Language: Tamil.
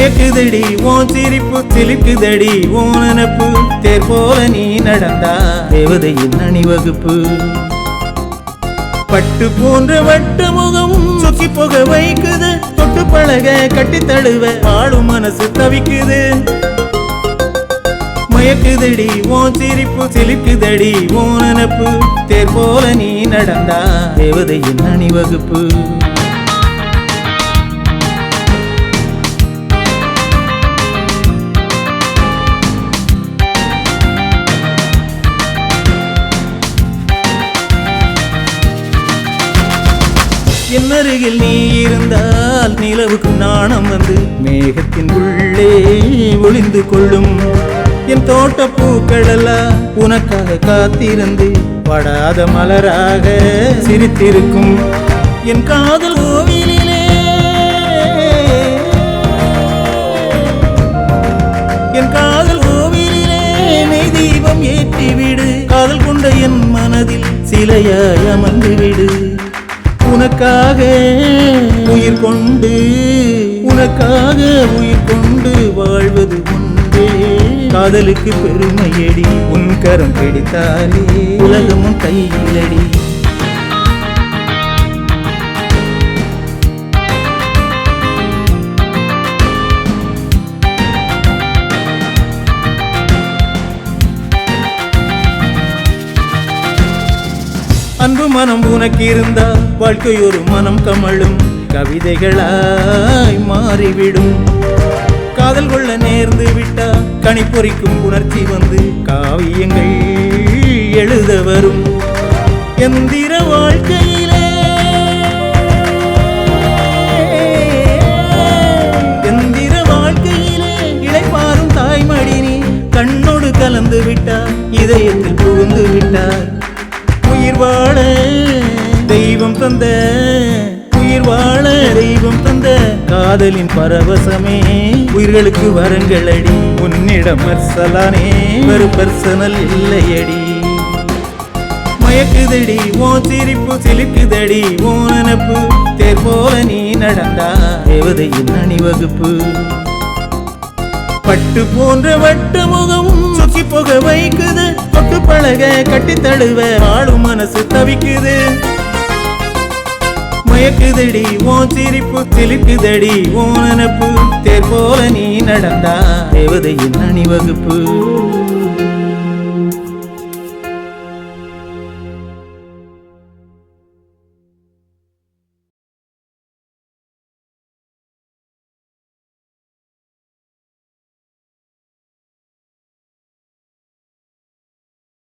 மயக்குதடி ஓன் சிரிப்பு சிலிக்குதடி ஓன் நினப்பு தேர் போல நீ நடந்தா தேவதையின் அணிவகுப்பு பட்டு போன்ற வட்ட முகம் சுக்கி போக வைக்குது தொட்டு பழக கட்டி தழுவ ஆளும் மனசு தவிக்குது மயக்குதடி ஓன் சிரிப்பு சிலிக்குதடி ஓன் நினப்பு தேர் போல நீ நடந்தா தேவதையின் அணிவகுப்பு என் அருகில் நீ இருந்தால் நிலவுக்கு நாணம் வந்து மேகத்தின் உள்ளே ஒளிந்து கொள்ளும் என் தோட்ட பூக்களெல்லாம் உனக்காக காத்திருந்து படாத மலராக சிரித்திருக்கும் என் காதல் கோவிலிலே என் காதல் கோவிலிலே நெய் தீபம் ஏற்றிவிடு காதல் கொண்ட என் மனதில் சிலையாய் அமர்ந்துவிடு உனக்காக உயிர் கொண்டு உனக்காக உயிர் கொண்டு வாழ்வது ஒன்றே காதலுக்கு பெருமையடி உன் கரம் பிடித்தாலே உலகமும் கையிலடி அன்பு மனம் உனக்கு இருந்தா வாழ்க்கை ஒரு மனம் கமழும் கவிதைகளாய் மாறிவிடும் காதல் கொள்ள நேர்ந்து விட்டா கனிப்பொறிக்கும் உணர்ச்சி வந்து காவியங்கள் எழுத வரும் எந்திர வாழ்க்கையிலே எந்திர வாழ்க்கையிலே இளைப்பாறும் தாய்மடி நீ கண்ணோடு கலந்து விட்டா இதயத்தில் புகுந்து விட்டார் உயிர் வாழ தெய்வம் தந்த உயிர் வாழ தெய்வம் தந்த காதலின் பரவசமே உயிர்களுக்கு வரங்களடி உன்னிடம் மர்சலானே ஒரு பர்சனல் இல்லையடி மயக்குதடி ஓன் சிரிப்பு சிலிக்குதடி ஓன் நினப்பு தேர் போல நீ நடந்தா தேவதையின் அணிவகுப்பு பட்டு போன்ற வட்ட முகம் சுக்கி போக வைக்குது தொட்டு பழக கட்டி தழுவ ஆளும் மனசு தவிக்குது மயக்குதடி ஓன் சிரிப்பு சிலிக்குதடி ஓன் நினப்பு தேர் போல நீ நடந்தா தேவதையின் அணிவகுப்பு